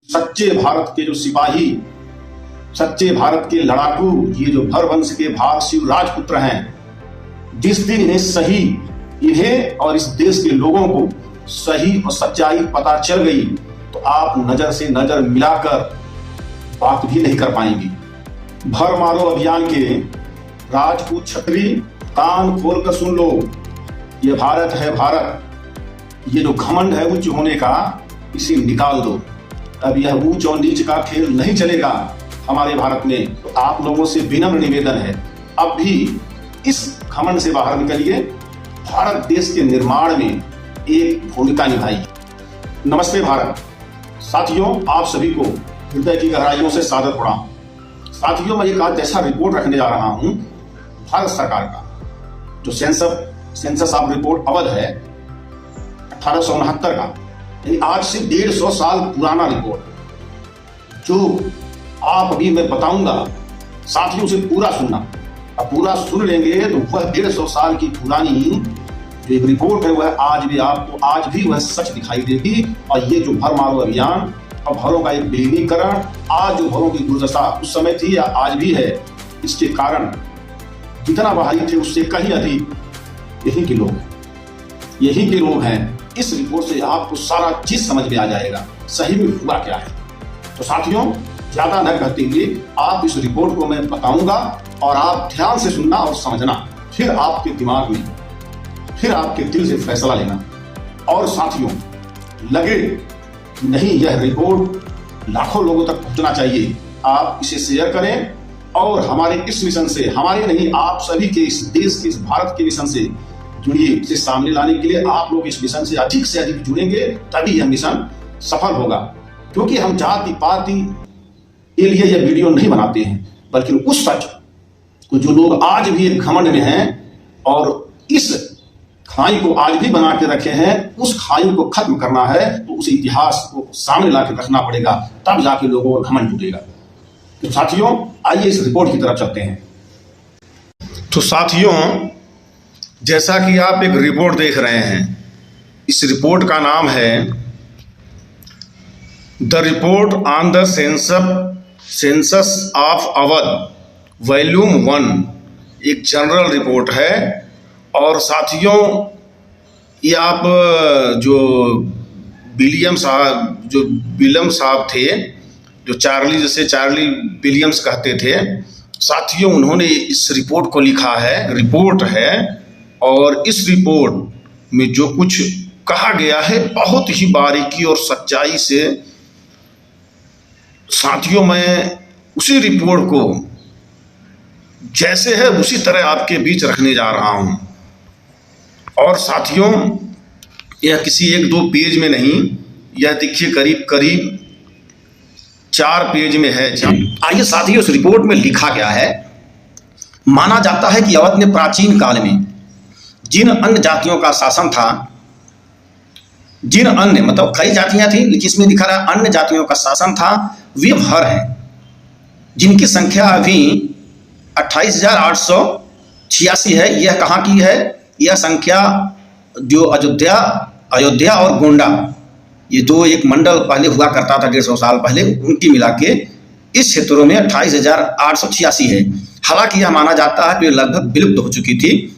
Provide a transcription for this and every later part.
सच्चे भारत के जो सिपाही, सच्चे भारत के लड़ाकू, ये जो भर वंश के भाग शिव राजपुत्र हैं, जिस दिन इन्हें और इस देश के लोगों को सही और सच्चाई पता चल गई तो आप नजर से नजर मिलाकर बात भी नहीं कर पाएंगे। भर मारो अभियान के राजपूत छत्री कान खोलकर सुन लो, ये भारत है भारत। ये जो घमंड है उच्च होने का, इसे निकाल दो। अब यह ऊंच और नीच का खेल नहीं चलेगा हमारे भारत में। तो आप लोगों से विनम्र निवेदन है, अब भी इस घमंड से बाहर निकलिए, भारत देश के निर्माण में एक भूमिका निभाइए। नमस्ते भारत। साथियों, आप सभी को हृदय की गहराइयों से सादर प्रणाम। साथियों, मैं एक आज ऐसा रिपोर्ट रखने जा रहा हूं भारत सरकार का, जो सेंसस ऑफ रिपोर्ट अवध है 1869 का, आज से 150 साल पुराना रिपोर्ट, जो आप अभी मैं बताऊंगा। साथियों से पूरा सुनना, अब पूरा सुन लेंगे तो वह 150 साल की पुरानी जो एक रिपोर्ट है वह आज भी वह सच दिखाई देगी। और ये जो भर मारो अभियान और भरों का एक विलीनीकरण, आज जो भरों की दुर्दशा उस समय थी या आज भी है, इसके कारण जितना बहाई थे उससे कहीं अधिक यही के लोग हैं। इस रिपोर्ट से आपको सारा चीज समझ में आ जाएगा सही में हुआ क्या है। तो साथियों, ज्यादा न कहते हुए आप इस रिपोर्ट को मैं बताऊंगा और आप ध्यान से सुनना और समझना, फिर आपके दिमाग में, फिर आपके दिल से फैसला लेना। और साथियों, लगे कि नहीं यह रिपोर्ट लाखों लोगों तक पहुंचना चाहिए, आप इसे शेयर करें और हमारे इस मिशन से, हमारे नहीं आप सभी के, इस देश के, इस भारत के मिशन से जुड़िए। इसे सामने लाने के लिए आप लोग इस मिशन से अधिक जुड़ेंगे, तभी यह मिशन सफल होगा। क्योंकि हम जाति पाति के लिए यह वीडियो नहीं बनाते हैं, बल्कि उस सच को जो लोग आज भी एक घमंड में हैं और इस खाई को आज भी बना के रखे हैं, उस खाई को खत्म करना है तो उस इतिहास को सामने ला के रखना पड़ेगा, तब जाके लोगों का घमंड जुटेगा। तो साथियों, आइए इस रिपोर्ट की तरफ चलते हैं। तो साथियों, जैसा कि आप एक रिपोर्ट देख रहे हैं, इस रिपोर्ट का नाम है the report on the census of Awadh volume 1, एक जनरल रिपोर्ट है। और साथियों, ये आप जो विलियम साहब थे, जो चार्ली विलियम्स कहते थे, साथियों उन्होंने इस रिपोर्ट को लिखा है, रिपोर्ट है। और इस रिपोर्ट में जो कुछ कहा गया है बहुत ही बारीकी और सच्चाई से, साथियों मैं उसी रिपोर्ट को जैसे है उसी तरह आपके बीच रखने जा रहा हूं। और साथियों, यह किसी 1-2 पेज में नहीं, यह देखिए करीब 4 पेज में है। आइए साथियों, इस रिपोर्ट में लिखा गया है, माना जाता है कि अवध में प्राचीन काल में जिन अन्य जातियों का शासन था, मतलब कई जातियां थी, लेकिन इसमें लिखा रहा अन्य जातियों का शासन था, वे भर हैं, जिनकी संख्या अभी 28,886 है। यह कहाँ की है? यह संख्या जो अयोध्या और गोंडा, ये दो एक मंडल पहले हुआ करता था 150 साल पहले, उनकी मिला के इस क्षेत्रों में 28,886 है। हालांकि यह माना जाता है कि लगभग विलुप्त हो चुकी थी,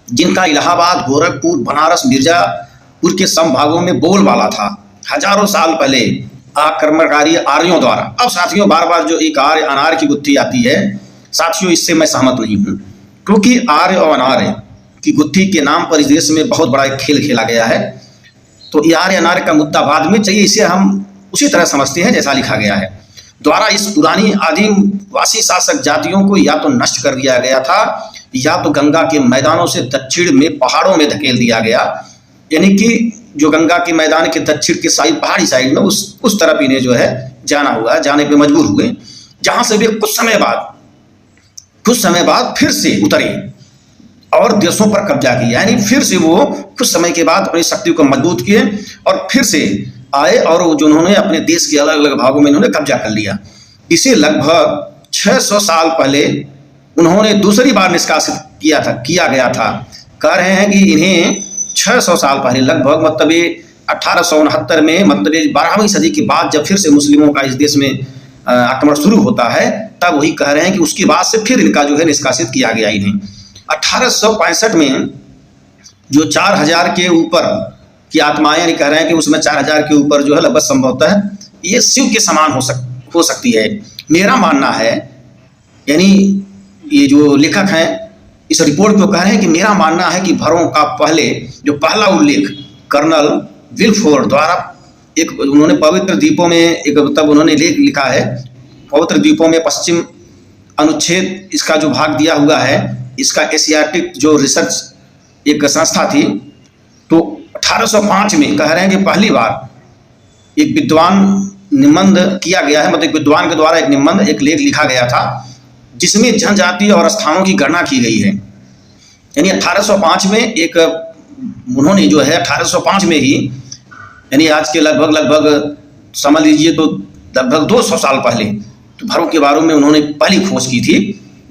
जिनका इलाहाबाद, गोरखपुर, बनारस, मिर्जापुर के संभागों में बोलबाला था हजारों साल पहले आक्रमणकारी आर्यों द्वारा। अब साथियों, बार बार जो एक आर्य अनार्य की गुत्थी आती है, साथियों इससे मैं सहमत नहीं हूं, क्योंकि आर्य और अनार्य की गुत्थी के नाम पर इस देश में बहुत बड़ा एक खेल खेला गया है। तो ये आर्य अनार्य का मुद्दा बाद में चाहिए, इसे हम उसी तरह समझते हैं जैसा लिखा गया है। द्वारा इस पुरानी आदिवासी शासक जातियों को या तो नष्ट कर दिया गया था, या तो गंगा के मैदानों से दक्षिण में पहाड़ों में धकेल दिया गया। यानी कि जो गंगा के मैदान के दक्षिण के साइड, पहाड़ी साइड में, उस तरफ इन्हें जो है जाना हुआ, जाने पे मजबूर हुए, जहां से वे कुछ समय बाद फिर से उतरे और देशों पर कब्जा किया। यानी फिर से वो कुछ समय के बाद अपनी शक्ति को मजबूत किए और फिर से आए, और जो उन्होंने अपने देश के अलग अलग भागों में इन्होंने कब्जा कर लिया। इसे लगभग 600 साल पहले उन्होंने दूसरी बार निष्कासित किया गया था। कह रहे हैं कि इन्हें 600 साल पहले लगभग, मतलब ये 1869 में, मतलब 12वीं सदी के बाद जब फिर से मुस्लिमों का इस देश में आक्रमण शुरू होता है, तब वही कह रहे हैं कि उसके बाद से फिर इनका जो है निष्कासित किया गया इन्हें। 1865 में जो 4000 के ऊपर की आत्माएं, यानी कह रहे हैं कि उसमें 4000 के ऊपर जो है लगभग संभवतः ये शिव के समान हो सकती है। मेरा मानना है, यानी ये जो लेखक हैं इस रिपोर्ट को कह रहे हैं कि मेरा मानना है कि भरों का पहला उल्लेख कर्नल विल्फोर्ड द्वारा उन्होंने पवित्र द्वीपों में तब उन्होंने लेख लिखा है। पवित्र द्वीपों में पश्चिम अनुच्छेद इसका जो भाग दिया हुआ है, इसका एशियाटिक जो रिसर्च एक संस्था थी, तो 1805 में कह रहे हैं कि पहली बार एक विद्वान निबंध किया गया है, मतलब एक विद्वान के द्वारा एक निबंध, एक लेख लिखा गया था जिसमें जनजाति और स्थानों की गणना की गई है। यानी 1805 में एक उन्होंने जो है 1805 में ही, यानी आज के लगभग समझ लीजिए तो लगभग 200 साल पहले, तो भरों के बारे में उन्होंने पहली खोज की थी।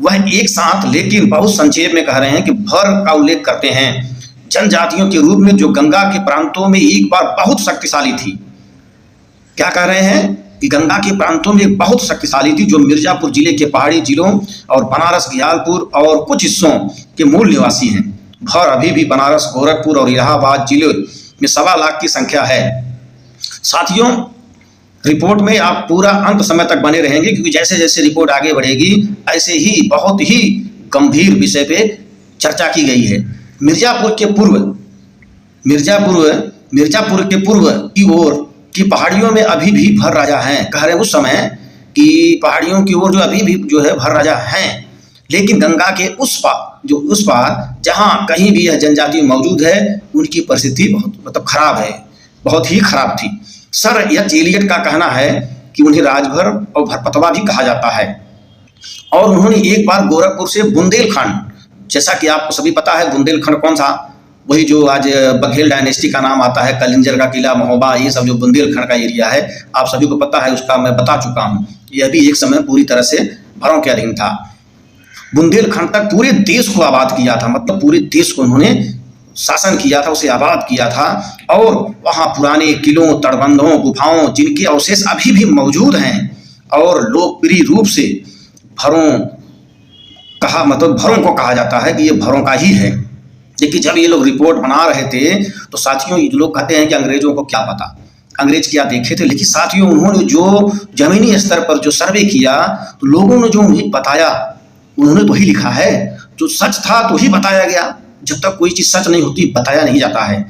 वह एक साथ लेकिन बहुत संक्षेप में कह रहे हैं कि भर का उल्लेख करते हैं जनजातियों के रूप में जो गंगा के प्रांतों में एक बार बहुत शक्तिशाली थी। क्या कह रहे हैं कि गंगा के प्रांतों में बहुत शक्तिशाली थी, जो मिर्जापुर जिले के पहाड़ी जिलों और बनारस, घियालपुर और कुछ हिस्सों के मूल निवासी हैं। भर अभी भी बनारस, गोरखपुर और इलाहाबाद जिले में 1.25 लाख की संख्या है। साथियों, रिपोर्ट में आप पूरा अंत समय तक बने रहेंगे, क्योंकि जैसे जैसे रिपोर्ट आगे बढ़ेगी ऐसे ही बहुत ही गंभीर विषय पे चर्चा की गई है। मिर्जापुर के पूर्व की ओर की पहाड़ियों में अभी भी भर राजा हैं। कह रहे हैं उस समय कि पहाड़ियों की ओर जो अभी भी जो है भर राजा हैं, लेकिन गंगा के उस पार जहाँ कहीं भी यह जनजाति मौजूद है, उनकी परिस्थिति बहुत खराब है, बहुत ही खराब थी। सर एच एलियट का कहना है कि उन्हें राजभर और भरपतवा भी कहा जाता है। और उन्होंने एक बार गोरखपुर से बुंदेलखंड, जैसा कि आपको सभी पता है बुंदेलखंड कौन सा, वही जो आज बघेल डायनेस्टी का नाम आता है, कलिंजर का किला, महोबा, ये सब जो बुंदेलखंड का एरिया है, आप सभी को पता है, उसका मैं बता चुका हूँ। यह भी एक समय पूरी तरह से भरों के अधीन था। बुंदेलखंड तक पूरे देश को आबाद किया था, मतलब पूरे देश को उन्होंने शासन किया था, उसे आबाद किया था। और वहाँ पुराने किलों, तटबंधों, गुफाओं, जिनके अवशेष अभी भी मौजूद हैं, और लोकप्रिय रूप से भरों को कहा जाता है कि ये भरों का ही है। लेकिन जब ये लोग रिपोर्ट बना रहे थे तो साथियों, ये लोग कहते हैं कि अंग्रेजों को क्या पता, अंग्रेज क्या देखे थे। लेकिन साथियों, उन्होंने जो जमीनी स्तर पर जो सर्वे किया, तो लोगों ने जो उन्हें बताया, उन्होंने वही लिखा है। जो सच था तो ही बताया गया, जब तक कोई चीज सच नहीं होती बताया नहीं जाता है।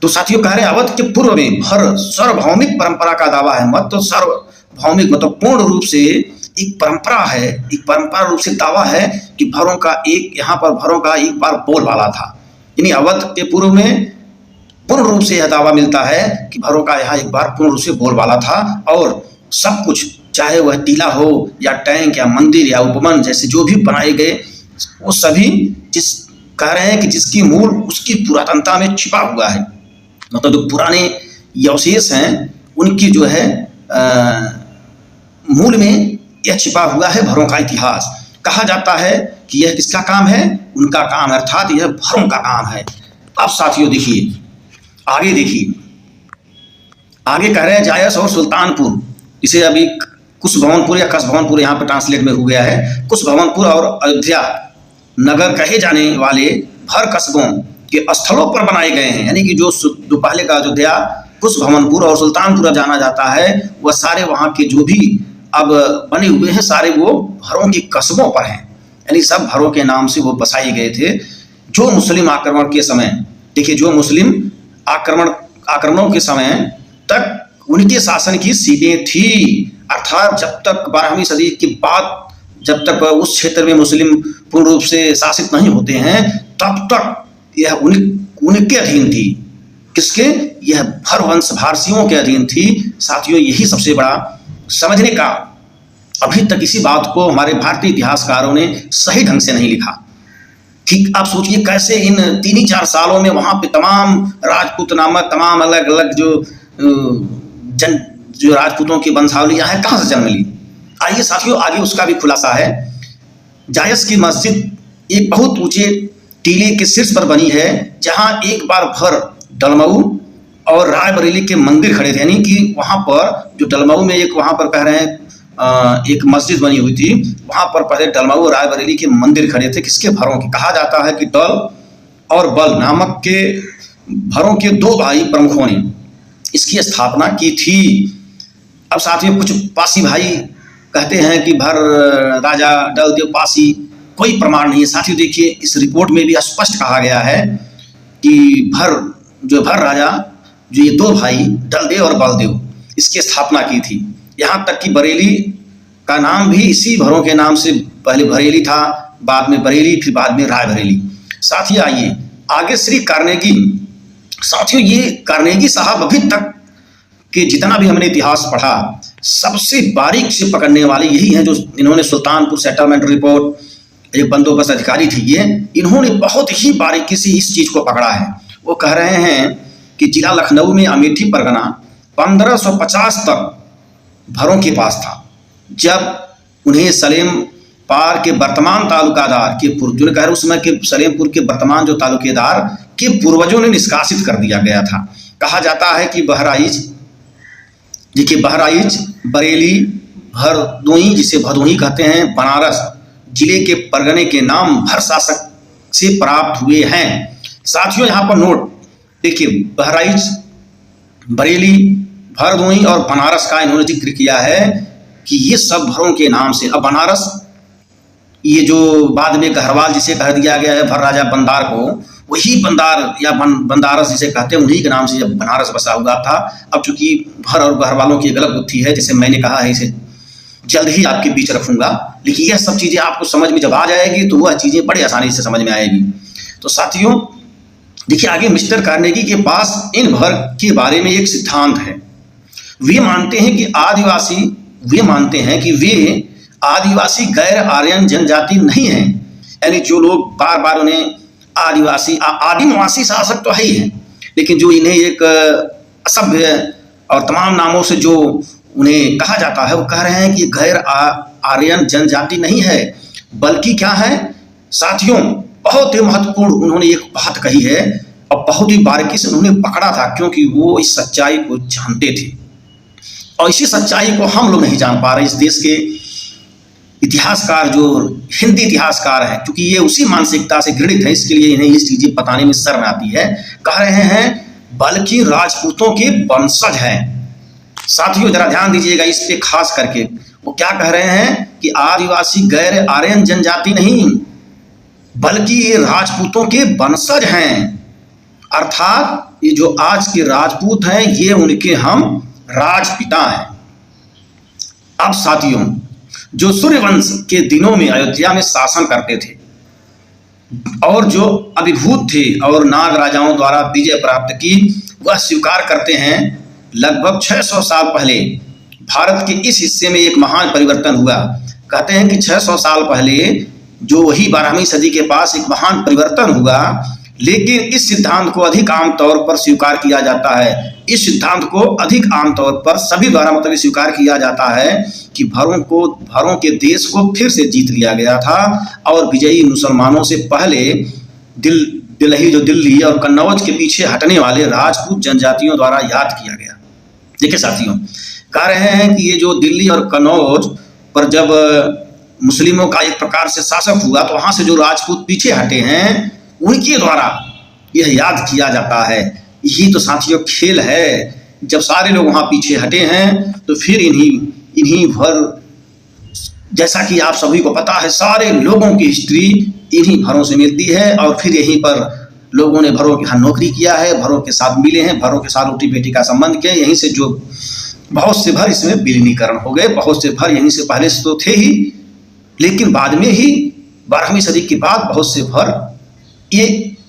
तो साथियों, कह रहे हैं अवध के पूर्व में भर सार्वभौमिक परंपरा का दावा है, मतलब सार्वभौमिक मतलब पूर्ण रूप से एक परंपरा है, एक परंपरा रूप से दावा है कि भरों का एक बार बोलबाला था। यानी अवध के पूर्व में पूर्ण रूप से यह दावा मिलता है कि भरों का यहाँ एक बार पूर्ण रूप से बोलबाला था। और सब कुछ, चाहे वह टीला हो या टैंक या मंदिर या उपवन जैसे जो भी बनाए गए, वो सभी कह रहे हैं कि जिसकी मूल उसकी पुरातनता में छिपा हुआ है, मतलब जो पुराने अवशेष हैं उनकी जो है मूल में यह छिपा हुआ है भरों का इतिहास। कहा जाता है कि यह किसका काम है, उनका काम, अर्थात यह भरों का काम है। अब साथियों देखिए, आगे कह रहे हैं जायस और सुल्तानपुर, इसे अभी कुशभवनपुर या कसभवनपुर यहाँ पे ट्रांसलेट में हो गया है। कुशभवनपुर और अयोध्या नगर कहे जाने वाले भर कस्बों के स्थलों पर बनाए गए हैं। यानी कि जो पहले का अयोध्या, कुशभवनपुर और सुल्तानपुर जाना जाता है, वह सारे वहाँ के जो भी अब बने हुए हैं, सारे वो भरों के कस्बों पर हैं। यानी सब भरों के नाम से वो बसाए गए थे। जो मुस्लिम आक्रमण के समय, देखिए, जो मुस्लिम आक्रमणों के समय तक उनके शासन की सीटें थी, अर्थात जब तक 12वीं सदी के बाद, जब तक उस क्षेत्र में मुस्लिम पूर्ण रूप से शासित नहीं होते हैं, तब तक यह उनके अधीन थी। किसके? यह भरवंश भारसियों के अधीन थी। साथियों, यही सबसे बड़ा समझने का, अभी तक इसी बात को हमारे भारतीय इतिहासकारों ने सही ढंग से नहीं लिखा। ठीक, आप सोचिए कैसे इन 3-4 सालों में वहाँ पे तमाम राजपूत नामक तमाम अलग अलग जो राजपूतों की वंशावलियाँ हैं, कहाँ से जन्म ली। आइए साथियों, आगे उसका भी खुलासा है। जायस की मस्जिद एक बहुत ऊंचे टीले के शीर्ष पर बनी है, जहाँ एक बार भर, डलमऊ और रायबरेली के मंदिर खड़े थे, यानी कि वहां पर जो डलमऊ में एक वहां पर कह रहे हैं एक मस्जिद बनी हुई थी, वहां पर पहले डलमऊ और रायबरेली के मंदिर खड़े थे। किसके भरों के? कहा जाता है कि डल और बल नामक के भरों के दो भाई प्रमुखों ने इसकी स्थापना की थी। अब साथियों कुछ पासी भाई कहते हैं कि भर राजा डलदेव पासी, कोई प्रमाण नहीं है। साथियों देखिए इस रिपोर्ट में भी स्पष्ट कहा गया है कि भर राजा जो ये दो भाई डलदेव और बलदेव इसकी स्थापना की थी। यहाँ तक कि बरेली का नाम भी इसी भरों के नाम से, पहले बरेली था, बाद में बरेली, फिर बाद में रायबरेली। साथियों आइए आगे श्री कार्नेगी। साथियों ये कार्नेगी साहब अभी तक के जितना भी हमने इतिहास पढ़ा सबसे बारीक से पकड़ने वाले यही हैं, जो इन्होंने सुल्तानपुर सेटलमेंट रिपोर्ट, एक बंदोबस्त अधिकारी थी ये, इन्होंने बहुत ही बारीकी से इस चीज को पकड़ा है। वो कह रहे हैं कि जिला लखनऊ में अमेठी परगना 1550 तक भरों के पास था, जब उन्हें सलेम पार के वर्तमान तालुकादार के जो कह रहे उस समय के सलेमपुर के वर्तमान जो तालुकेदार के पूर्वजों ने निष्कासित कर दिया गया था। कहा जाता है कि बहराइच, देखिए बहराइच, बरेली, भरदोई जिसे भदोही कहते हैं, बनारस जिले के परगने के नाम भर शासक से प्राप्त हुए हैं। साथियों यहाँ पर नोट देखिए, बहराइच, बरेली, भरदोई और बनारस का इन्होंने जिक्र किया है कि ये सब भरों के नाम से। अब बनारस ये जो बाद में गहरवाल जिसे कह दिया गया है भर राजा बंदार को, वही बंदार या बंदारस जिसे कहते हैं उन्हीं के नाम से जब बनारस बसा हुआ था। अब चूंकि भर और गहरवालों की गलत बुद्धि है, जैसे मैंने कहा है, इसे जल्द ही आपके बीच रखूंगा, लेकिन यह सब चीजें आपको समझ में जब आ जाएगी तो वह चीजें बड़ी आसानी से समझ में आएगी। तो साथियों देखिए आगे मिस्टर कार्नेगी के पास इन भर के बारे में एक सिद्धांत है। वे मानते हैं कि वे आदिवासी गैर आर्यन जनजाति नहीं है, यानी जो लोग बार बार उन्हें आदिवासी आदिमवासी शासक तो है ही है, लेकिन जो इन्हें एक असभ्य और तमाम नामों से जो उन्हें कहा जाता है, वो कह रहे हैं कि गैर आर्यन जनजाति नहीं है, बल्कि क्या है साथियों, बहुत ही महत्वपूर्ण उन्होंने एक बात कही है और बहुत ही बारीकी से उन्होंने पकड़ा था, क्योंकि वो इस सच्चाई को जानते थे और इसी सच्चाई को हम लोग नहीं जान पा रहे। इस देश के इतिहासकार जो हिंदी इतिहासकार हैं, क्योंकि ये उसी मानसिकता से घृणित है, इसके लिए इन्हें ये चीजें बताने में शर्म आती है। कह रहे हैं बल्कि राजपूतों के वंशज हैं। साथियों जरा ध्यान दीजिएगा इस पे खास करके, वो क्या कह रहे हैं कि आदिवासी गैर आर्यन जनजाति नहीं, बल्कि ये राजपूतों के वंशज हैं, अर्थात ये जो आज के राजपूत हैं ये उनके हम राजपिता हैं। अब साथियों जो सूर्यवंश के दिनों में अयोध्या में शासन करते थे और जो अभिभूत थे और नाग राजाओं द्वारा विजय प्राप्त की, वह स्वीकार करते हैं लगभग 600 साल पहले भारत के इस हिस्से में एक महान परिवर्तन हुआ। कहते हैं कि 600 साल पहले जो वही 12वीं सदी के पास एक महान परिवर्तन हुआ, लेकिन इस सिद्धांत को अधिक आमतौर पर स्वीकार किया जाता है। इस सिद्धांत को अधिक आमतौर पर सभी द्वारा मतलब स्वीकार किया जाता है कि भरों के देश को फिर से जीत लिया गया था और विजयी मुसलमानों से पहले दिल्ली और कन्नौज के पीछे हटने वाले राजपूत जनजातियों द्वारा याद किया गया। देखिए साथियों कह रहे हैं कि ये जो दिल्ली और कन्नौज पर जब मुस्लिमों का एक प्रकार से शासक हुआ, तो वहां से जो राजपूत पीछे हटे हैं उनके द्वारा यह याद किया जाता है। यही तो साथियों खेल है, जब सारे लोग वहां पीछे हटे हैं तो फिर इन्हीं भर, जैसा कि आप सभी को पता है, सारे लोगों की हिस्ट्री इन्हीं भरों से मिलती है और फिर यहीं पर लोगों ने भरों के यहाँ नौकरी किया है, भरों के साथ मिले हैं, भरों के साथ रोटी बेटी का संबंध किया। यहीं से जो बहुत से भर इसमें विलीनीकरण हो गए, बहुत से भर यहीं से पहले से तो थे ही, लेकिन बाद में ही 12वीं सदी के बाद बहुत से भर ये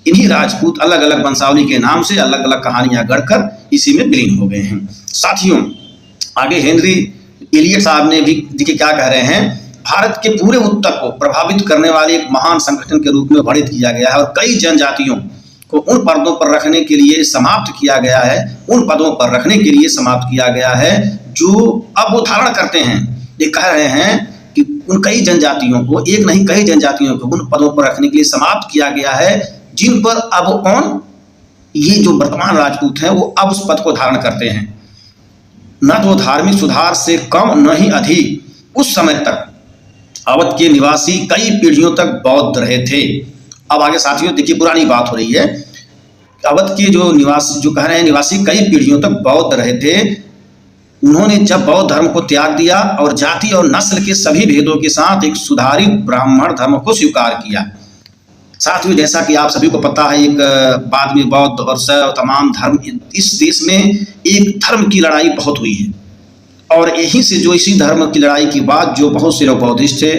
इन्हीं राजपूत अलग अलग वंशावली के नाम से अलग अलग कहानियां गढ़कर इसी में विलीन हो गए हैं। साथियों आगे हेनरी एलियट साहब ने भी देखिए क्या कह रहे हैं, भारत के पूरे उत्तर को प्रभावित करने वाले एक महान संगठन के रूप में वर्णित किया गया है और कई जनजातियों को उन पदों पर रखने के लिए समाप्त किया गया है, उन पदों पर रखने के लिए समाप्त किया गया है जो अब वो धारण करते हैं। ये कह रहे हैं कि उन कई जनजातियों को, एक नहीं कई जनजातियों को उन पदों पर रखने के लिए समाप्त किया गया है जिन पर अब कौन ये जो वर्तमान राजपूत हैं वो अब उस पद को धारण करते हैं। न तो धार्मिक सुधार से कम न ही अधिक उस समय तक अवध के निवासी कई पीढ़ियों तक बौद्ध रहे थे। अब आगे साथियों देखिए पुरानी बात हो रही है। अवध के जो निवासी जो कह रहे हैं निवासी कई पीढ़ियों तक बौद्ध रहे थे, उन्होंने जब बौद्ध धर्म को त्याग दिया और जाति और नस्ल के सभी भेदों के साथ एक सुधारित ब्राह्मण धर्म को स्वीकार किया। साथियों जैसा कि आप सभी को पता है, एक बाद में बौद्ध और शैव तमाम धर्म इस देश में एक धर्म की लड़ाई बहुत हुई है, और यहीं से जो इसी धर्म की लड़ाई के बाद जो बहुत से लोग बौद्धिस्ट थे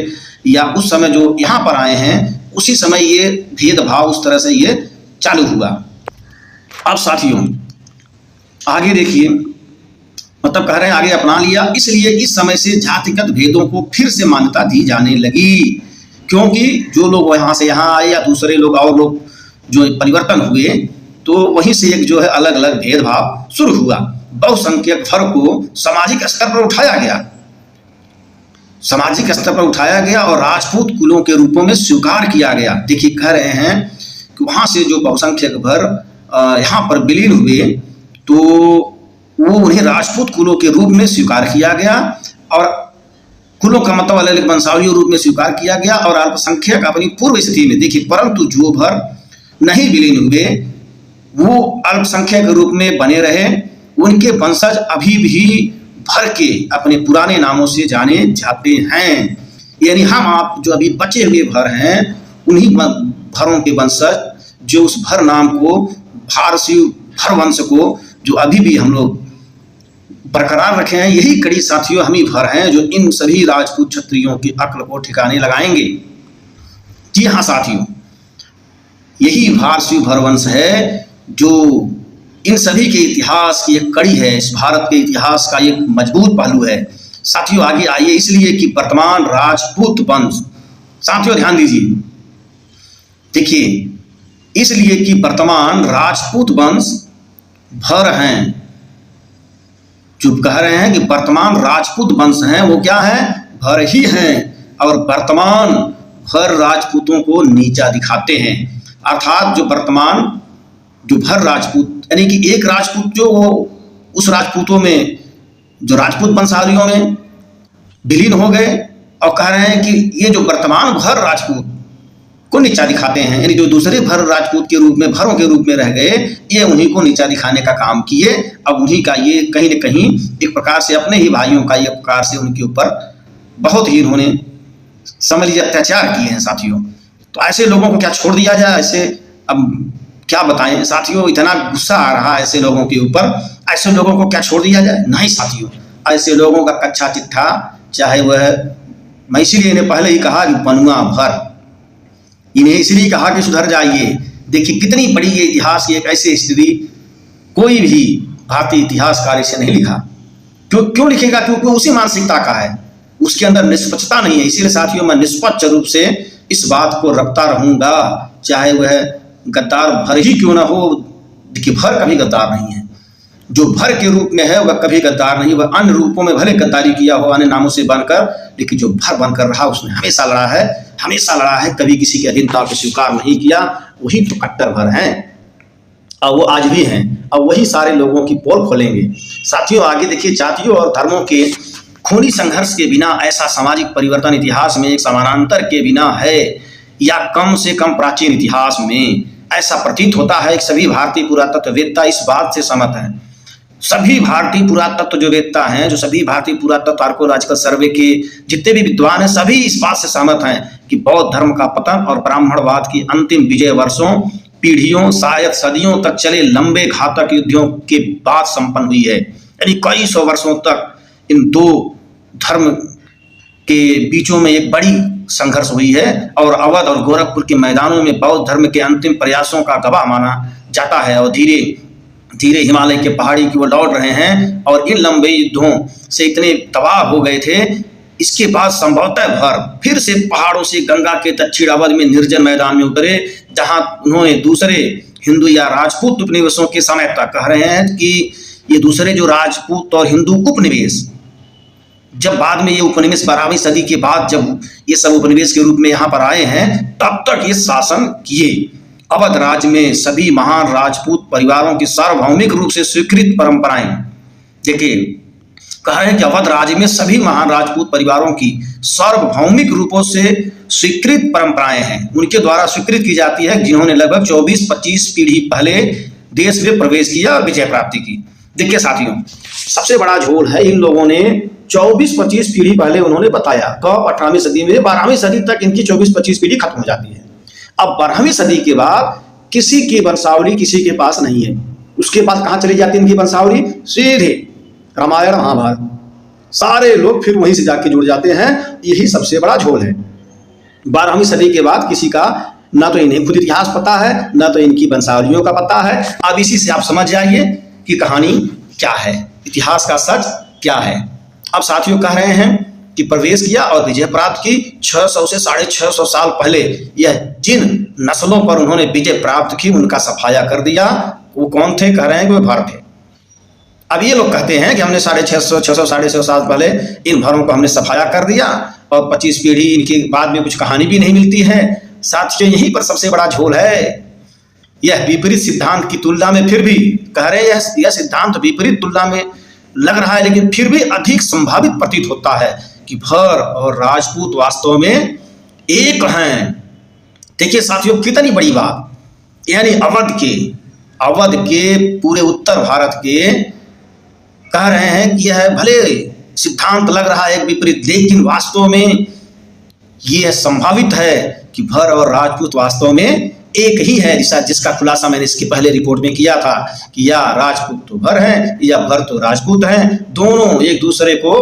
या उस समय जो यहाँ पर आए हैं, उसी समय ये भेदभाव उस तरह से ये चालू हुआ। अब साथियों आगे देखिए, मतलब कह रहे हैं आगे अपना लिया, इसलिए इस समय से जातिगत भेदों को फिर से मान्यता दी जाने लगी, क्योंकि जो लोग यहाँ से यहाँ आए या दूसरे लोग और लोग जो परिवर्तन हुए, तो वहीं से एक जो है अलग अलग भेदभाव शुरू हुआ। बहुसंख्यक वर्ग को सामाजिक स्तर पर उठाया गया, सामाजिक स्तर पर उठाया गया और राजपूत कुलों के रूपों में स्वीकार किया गया। देखिए कह रहे हैं कि वहाँ से जो बहुसंख्यक वर्ग यहाँ पर विलीन हुए, तो वो उन्हें राजपूत कुलों के रूप में स्वीकार किया गया, और कुलों का मतलब अलग अलग वंशावलियों रूप में स्वीकार किया गया, और अल्पसंख्यक अपनी पूर्व स्थिति में देखिए, परंतु जो वर्ग नहीं विलीन हुए वो अल्पसंख्यक के रूप में बने रहे, उनके वंशज अभी भी भर के अपने पुराने नामों से जाने जाते हैं। यानी हम आप जो अभी बचे हुए भर हैं, उन्हीं भरों के वंशज जो उस भर नाम को, फारसी भर वंश को जो अभी भी हम लोग बरकरार रखे हैं, यही कड़ी साथियों हम ही भर हैं जो इन सभी राजपूत क्षत्रियों की अक्ल को ठिकाने लगाएंगे। जी हाँ साथियों, यही फारसी भर वंश है जो इन सभी के इतिहास की एक कड़ी है, इस भारत के इतिहास का एक मजबूत पहलू है। साथियों आगे आइए, इसलिए कि वर्तमान राजपूत वंश, साथियों ध्यान दीजिए, देखिए इसलिए कि वर्तमान राजपूत वंश भर हैं, जो कह रहे हैं कि वर्तमान राजपूत वंश हैं वो क्या है, भर ही हैं, और वर्तमान भर राजपूतों को नीचा दिखाते हैं। अर्थात जो वर्तमान जो भर राजपूत, यानी कि एक राजपूत जो वो उस राजपूतों में जो राजपूत वंशावलियों में विलीन हो गए, और कह रहे हैं कि ये जो वर्तमान भर राजपूत को नीचा दिखाते हैं, यानी जो दूसरे भर राजपूत के रूप में, भरों के रूप में रह गए, ये उन्हीं को नीचा दिखाने का काम किए। अब उन्हीं का ये कहीं न कहीं एक प्रकार से अपने ही भाइयों का, एक प्रकार से उनके ऊपर बहुत ही इन्होंने समझ लीजिए अत्याचार किए हैं साथियों। तो ऐसे लोगों को क्या छोड़ दिया जाए? ऐसे अब क्या बताएं साथियों, इतना गुस्सा आ रहा है ऐसे लोगों के ऊपर, ऐसे लोगों को क्या छोड़ दिया जाए? नहीं साथियों, ऐसे लोगों का कच्चा चिट्ठा, चाहे वह, मैं इसीलिए इन्हें पहले ही कहा कि बनुआ भर, इन्हें इसलिए कहा कि सुधर जाइए। देखिए कितनी बड़ी ये इतिहास की एक ऐसी स्थिति कोई भी भारतीय इतिहासकार इसे नहीं लिखा। क्यों लिखेगा? क्योंकि उसी मानसिकता का है, उसके अंदर निष्पक्षता नहीं है। इसीलिए साथियों मैं निष्पक्ष रूप से इस बात को रखता रहूंगा, चाहे वह गद्दार भर ही क्यों ना हो। देखिए भर कभी गद्दार नहीं है, जो भर के रूप में है वह कभी गद्दार नहीं, वह अन्य रूपों में भले गद्दारी किया हो, अन्य नामों से बनकर, लेकिन जो भर बनकर रहा उसने हमेशा लड़ा है, हमेशा लड़ा है, कभी किसी की अधीनता को स्वीकार नहीं किया। वही तो कट्टर भर हैं, और वो आज भी हैं, और वही सारे लोगों की पोल खोलेंगे। साथियों आगे देखिए, जातियों और धर्मों के खूनी संघर्ष के बिना ऐसा सामाजिक परिवर्तन इतिहास में एक समानांतर के बिना है, या कम से कम प्राचीन इतिहास में ऐसा प्रतीत होता है कि सभी भारतीय पुरातत्ववेत्ता इस बात से सहमत हैं। सभी भारतीय पुरातत्व जो वेत्ता हैं, जो सभी भारतीय पुरातत्व आर्कोलॉजिकल सर्वे के जितने भी विद्वान हैं, सभी इस बात से सहमत हैं कि बौद्ध धर्म का पतन और ब्राह्मणवाद की अंतिम विजय वर्षों, पीढ़ियों, शायद सदियों तक चले लंबे घातक युद्धों के बाद संपन्न हुई है। यानी कई सौ वर्षों तक इन दो धर्म के बीचों में एक बड़ी संघर्ष हुई है, और अवध और गोरखपुर के मैदानों में बौद्ध धर्म के अंतिम प्रयासों का गवाह माना जाता है, और धीरे धीरे हिमालय के पहाड़ी की ओर लौट रहे हैं। और इन लंबे युद्धों से इतने तबाह हो गए थे, इसके बाद संभवतः भर फिर से पहाड़ों से गंगा के दक्षिण अवध में निर्जन मैदान में उतरे, जहां उन्होंने दूसरे हिंदू या राजपूत उपनिवेशों के समय तक, कह रहे हैं कि ये दूसरे जो राजपूत और हिंदू उपनिवेश, जब बाद में ये उपनिवेश 12वीं सदी के बाद जब ये सब उपनिवेश के रूप में यहाँ पर आए हैं, तब तक ये शासन किए। अवध राज्य में सभी महान राजपूत परिवारों की सार्वभौमिक रूप से स्वीकृत परंपराएं। देखिए, कह रहे हैं कि अवध राज्य में सभी महान राजपूत परिवारों की सार्वभौमिक रूपों से स्वीकृत परंपराएं हैं, उनके द्वारा स्वीकृत की जाती है, जिन्होंने लगभग 24-25 पीढ़ी पहले देश में प्रवेश किया और विजय प्राप्ति की। देखिए साथियों, सबसे बड़ा झोल है, इन लोगों ने 24-25 पीढ़ी पहले उन्होंने बताया, तो 18वीं सदी में 12वीं सदी तक इनकी 24-25 पीढ़ी खत्म हो जाती है। अब 12वीं सदी के बाद किसी की वंशावली किसी के पास नहीं है। उसके बाद कहां चली जाती है इनकी वंशावली? सीधे रामायण महाभारत, सारे लोग फिर वहीं से जाके जुड़ जाते हैं। यही सबसे बड़ा झोल है। 12वीं सदी के बाद किसी का ना तो इन्हें खुद इतिहास पता है, ना तो इनकी वंशावलियों का पता है। अब इसी से आप समझ जाइए कि कहानी क्या है, इतिहास का सच क्या है। अब साथियों कह रहे हैं कि प्रवेश किया और विजय प्राप्त की। 600 से 650 साल पहले यह जिन नस्लों पर उन्होंने विजय प्राप्त की उनका सफाया कर दिया। वो कौन थे? कह रहे हैं कि वो भर थे। अब ये लोग कहते हैं कि हमने 650 650 साल पहले इन भरों को हमने सफाया कर दिया और 25 पीढ़ी इनके बाद में कुछ कहानी भी नहीं मिलती है। साथियों, यहीं पर सबसे बड़ा झोल है। यह विपरीत सिद्धांत की तुलना में फिर भी कह रहे हैं, यह सिद्धांत विपरीत तुलना में लग रहा है, लेकिन फिर भी अधिक संभावित प्रतीत होता है कि भर और राजपूत वास्तव में एक हैं। देखिए साथियों, कितनी बड़ी बात, यानी अवध के पूरे उत्तर भारत के कह रहे हैं कि यह भले सिद्धांत लग रहा है विपरीत, लेकिन वास्तव में यह संभावित है कि भर और राजपूत वास्तव में एक ही है। जिसका खुलासा मैंने इसके पहले रिपोर्ट में किया था कि या राजपूत तो भर हैं या भर तो राजपूत हैं। दोनों एक दूसरे को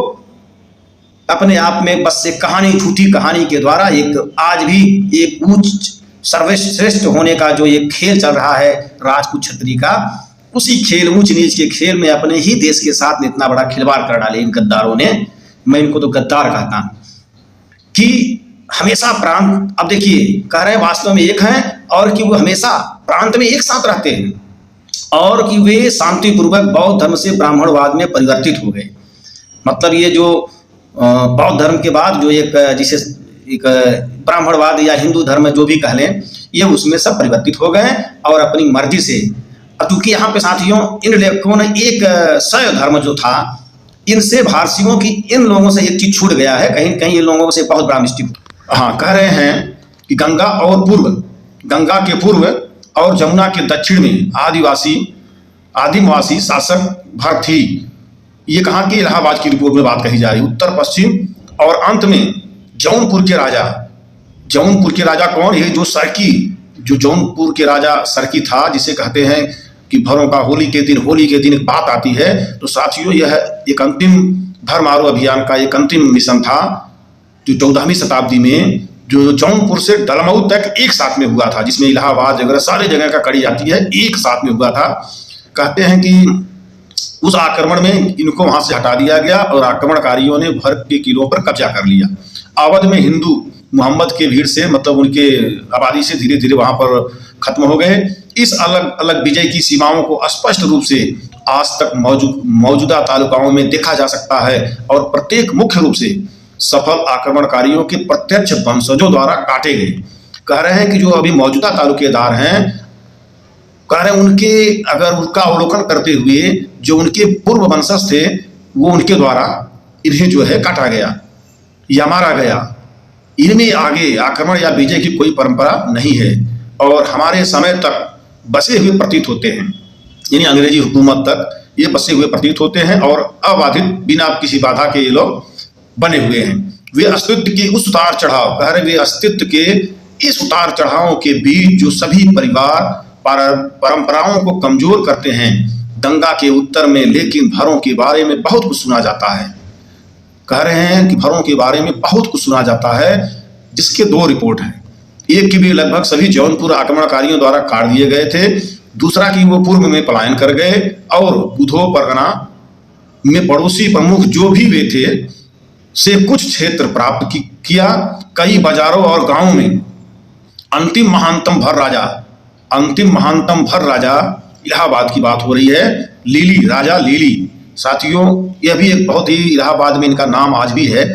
अपने आप में बस एक कहानी, झूठी कहानी के द्वारा एक आज भी एक उच्च सर्वश्रेष्ठ होने का जो एक खेल चल रहा है राजपूत क्षत्रिय का, उसी खेल, ऊंच नीच के खेल में अपने ही देश के साथ इतना बड़ा खिलवाड़ कर डाले इन गद्दारों ने। मैं इनको तो गद्दार कहता हूं कि हमेशा प्रांत, अब देखिए कह रहे हैं वास्तव में एक हैं और कि वो हमेशा प्रांत में एक साथ रहते हैं और कि वे शांतिपूर्वक बौद्ध धर्म से ब्राह्मणवाद में परिवर्तित हो गए। मतलब ये जो बौद्ध धर्म के बाद जो एक जिसे एक ब्राह्मणवाद या हिंदू धर्म जो भी कह लें, ये उसमें सब परिवर्तित हो गए और अपनी मर्जी से, क्योंकि यहाँ पे साथियों इन लोगों ने एक शैव धर्म जो था, इनसे भारतीयों की इन लोगों से एक चीज छूट गया है, कहीं कहीं इन लोगों से बहुत बड़ा मिस्टेक। हाँ, कह रहे हैं कि गंगा के पूर्व और जमुना के दक्षिण में आदिमवासी शासक भर थी। ये कहाँ की? इलाहाबाद की रिपोर्ट में बात कही जा रही। उत्तर पश्चिम और अंत में जौनपुर के राजा कौन? ये जो जौनपुर के राजा सरकी था, जिसे कहते हैं कि भरों का होली के दिन एक बात आती है। तो साथियों, यह एक अंतिम भर मारो अभियान का एक अंतिम मिशन था जो 14वीं शताब्दी में जो जौनपुर से डलमऊ तक एक साथ में हुआ था, जिसमें इलाहाबाद वगैरह सारी जगह का कड़ी आती है, एक साथ में हुआ था। कहते हैं कि उस आक्रमण में इनको वहां से हटा दिया गया और आक्रमणकारियों ने भर के किलों पर कब्जा कर लिया। अवध में हिंदू मोहम्मद के भीड़ से, मतलब उनके आबादी से धीरे धीरे वहां पर खत्म हो गए। इस अलग अलग विजय की सीमाओं को स्पष्ट रूप से आज तक मौजूदा तालुकाओं में देखा जा सकता है और प्रत्येक मुख्य रूप से सफल आक्रमणकारियों के प्रत्यक्ष वंशजों द्वारा काटे गए। कह रहे हैं कि जो अभी मौजूदा तालुकेदार हैं, कह रहे हैं उनके अगर उनका अवलोकन करते हुए जो उनके पूर्व वंशज थे, वो उनके द्वारा इन्हें जो है काटा गया या मारा गया। इनमें आगे आक्रमण या विजय की कोई परंपरा नहीं है और हमारे समय तक बसे हुए प्रतीत होते हैं, यानी अंग्रेजी हुकूमत तक ये बसे हुए प्रतीत होते हैं और अबाधित बिना किसी बाधा के ये लोग बने हुए हैं। वे अस्तित्व के उस उतार चढ़ाव, कह रहे वे अस्तित्व के इस उतार चढ़ाव के बीच जो सभी परिवार परंपराओं को कमजोर करते हैं। गंगा के उत्तर में लेकिन भरों के बारे में बहुत कुछ सुना जाता है। कह रहे हैं कि भरों के बारे में बहुत कुछ सुना जाता है, जिसके 2 रिपोर्ट हैं। एक की भी लगभग सभी जौनपुर आक्रमणकारियों द्वारा काट दिए गए थे, दूसरा की वो पूर्व में पलायन कर गए और बुधो परगना में पड़ोसी प्रमुख जो भी वे थे से कुछ क्षेत्र प्राप्त किया। कई बाजारों और गांवों में अंतिम महानतम भर राजा इलाहाबाद की बात हो रही है, राजा लीली। साथियों, यह भी एक बहुत ही इलाहाबाद में इनका नाम आज भी है,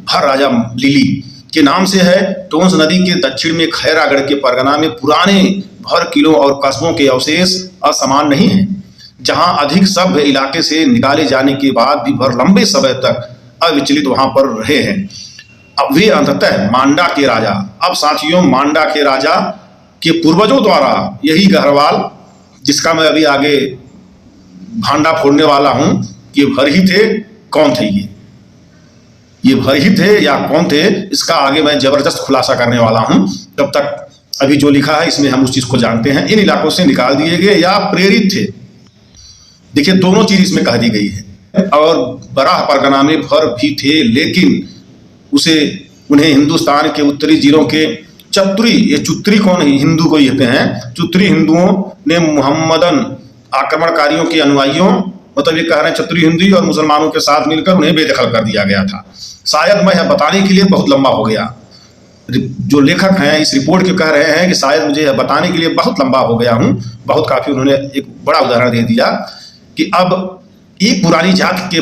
भर राजा लीली के नाम से है। टोंस नदी के दक्षिण में खैरागढ़ के परगना में पुराने भर किलों और कस्बों के अवशेष असमान नहीं हैं, जहां अधिक सभ्य इलाके से निकाले जाने के बाद भी भर लंबे समय तक अविचलित वहां पर रहे हैं। अब वे अंततः मांडा के राजा, अब साथियों मांडा के राजा के पूर्वजों द्वारा यही गहरवाल, जिसका मैं अभी आगे भांडा फोड़ने वाला हूं, ये भर ही थे, कौन थे ये भर ही थे या कौन थे, इसका आगे मैं जबरदस्त खुलासा करने वाला हूं। तब तक अभी जो लिखा है इसमें हम उस चीज को जानते हैं। इन इलाकों से निकाल दिए गए या प्रेरित थे, देखिए दोनों चीज इसमें कह दी गई है। और बराह परगना में भर भी थे, लेकिन उन्हें हिंदुस्तान के उत्तरी जिलों के चतुरी, ये चुत्री कौन है, हिंदू को कहते हैं, चुत्री हिंदुओं ने मुहम्मदन आक्रमणकारियों के अनुयायियों, मतलब ये कह रहे हैं चतुरी हिंदू और मुसलमानों के साथ मिलकर उन्हें बेदखल कर दिया गया था। शायद मैं यह बताने के लिए बहुत लंबा हो गया, जो लेखक हैं इस रिपोर्ट के कह रहे हैं कि शायद मुझे यह बताने के लिए बहुत लंबा हो गया हूं, बहुत काफी उन्होंने एक बड़ा उदाहरण दे दिया कि अब एक पुरानी जात के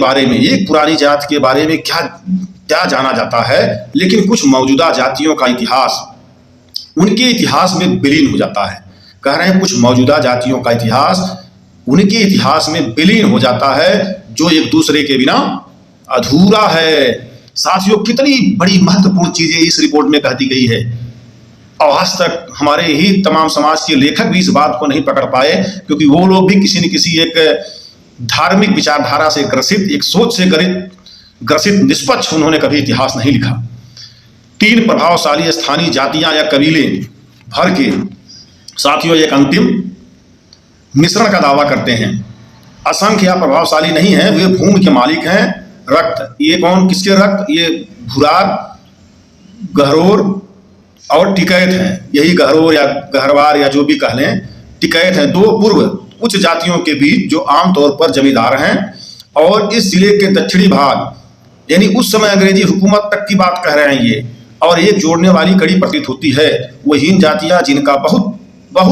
बारे में क्या जाना जाता है, लेकिन कुछ मौजूदा जातियों का इतिहास उनके इतिहास में विलीन हो जाता है। कह रहे हैं कुछ मौजूदा जातियों का इतिहास उनके इतिहास में विलीन हो जाता है, जो एक दूसरे के बिना अधूरा है। साथियों, कितनी बड़ी महत्वपूर्ण चीजें इस रिपोर्ट में कह दी गई है, और आज तक हमारे ही तमाम समाज के लेखक भी इस बात को नहीं पकड़ पाए, क्योंकि वो लोग भी किसी न किसी एक धार्मिक विचारधारा से ग्रसित, एक सोच से ग्रसित निष्पक्ष उन्होंने कभी इतिहास नहीं लिखा। 3 प्रभावशाली स्थानीय जातियां या कबीले भर के साथियों एक अंतिम मिश्रण का दावा करते हैं। असंख्य या प्रभावशाली नहीं है, वे भूमि के मालिक हैं। रक्त, ये कौन, किसके रक्त, ये भुरार, गहरोर और टिकैत हैं। यही गहरोर या गहरवार या जो भी कह लें, टिकैत हैं, 2 पूर्व उच्च जातियों के बीच जो आमतौर पर जमींदार हैं। और इस जिले के दक्षिणी भाग, यानी उस समय अंग्रेजी हुकूमत तक की बात कह रहे हैं ये, और एक जोड़ने वाली कड़ी प्रतीत होती है, वो हीन जातियां जिनका बहुत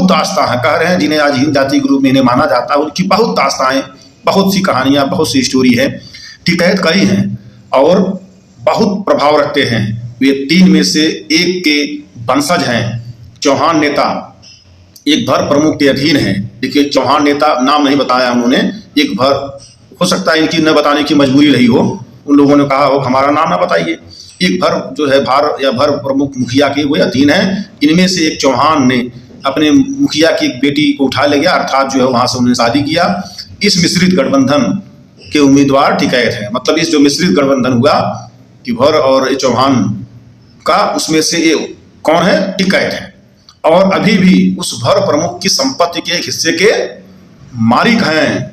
दास्तां है, कह रहे हैं जिन्हें आज हीन जाति के रूप में इन्हें माना जाता है, उनकी बहुत दास्ताएं, बहुत सी कहानियां, बहुत सी स्टोरी है। टिकैत कई हैं और बहुत प्रभाव रखते हैं। वे 3 में से एक के वंशज हैं। चौहान नेता एक भर प्रमुख के अधीन है। देखिए चौहान नेता नाम नहीं बताया उन्होंने, एक भर, हो सकता है इनकी न बताने की मजबूरी रही हो, उन लोगों ने कहा हो हमारा नाम ना बताइए। एक भर जो है भार या भर प्रमुख मुखिया के वो अधीन है। इनमें से एक चौहान ने अपने मुखिया की एक बेटी को उठा ले गया, अर्थात जो है वहां से उन्होंने शादी किया। इस मिश्रित गठबंधन के उम्मीदवार टिकैत है, मतलब इस जो मिश्रित गठबंधन हुआ कि भर और चौहान का, उसमें से ये कौन है, टिकैत है। और अभी भी उस भर प्रमुख की संपत्ति के एक हिस्से के मालिक हैं।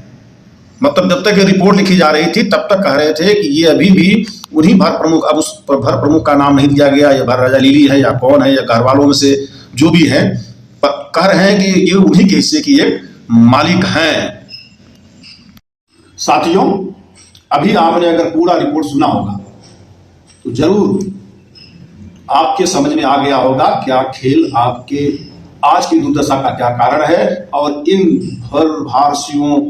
मतलब जब तक ये रिपोर्ट लिखी जा रही थी तब तक कह रहे थे कि ये अभी भी उन्हीं भर प्रमुख, अब उस भर प्रमुख का नाम नहीं दिया गया, या भर राजा लीली है या कौन है, या घर वालों में से जो भी है, कह रहे हैं कि ये उन्हीं के हिस्से की एक मालिक हैं। साथियों, अभी आपने अगर पूरा रिपोर्ट सुना होगा तो जरूर आपके समझ में आ गया होगा क्या खेल आपके आज की दुर्दशा का क्या कारण है, और इन भर भारसियों,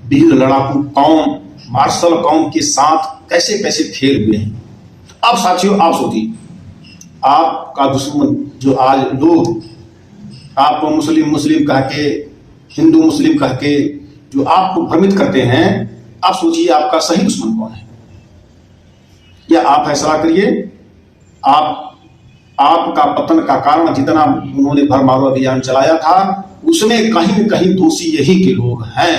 वीर लड़ाकू कौम, मार्शल कौम के साथ कैसे कैसे खेल हुए हैं। अब साथियों आप सोचिए, आपका दुश्मन जो आज लोग आपको मुस्लिम कह के, हिंदू मुस्लिम कह के जो आपको भ्रमित करते हैं, आप सोचिए आपका सही दुश्मन कौन है। या आप फैसला करिए, आपका पतन का कारण जितना उन्होंने भर मारो अभियान चलाया था, उसमें कहीं न कहीं दोषी यही के लोग हैं।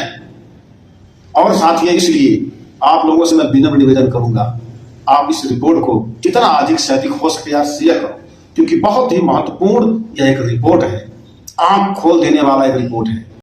और साथियों, इसलिए आप लोगों से मैं विनम्र निवेदन करूंगा, आप इस रिपोर्ट को जितना अधिक से अधिक हो सके शेयर करो, क्योंकि बहुत ही महत्वपूर्ण यह एक रिपोर्ट है, आंख खोल देने वाला एक रिपोर्ट है।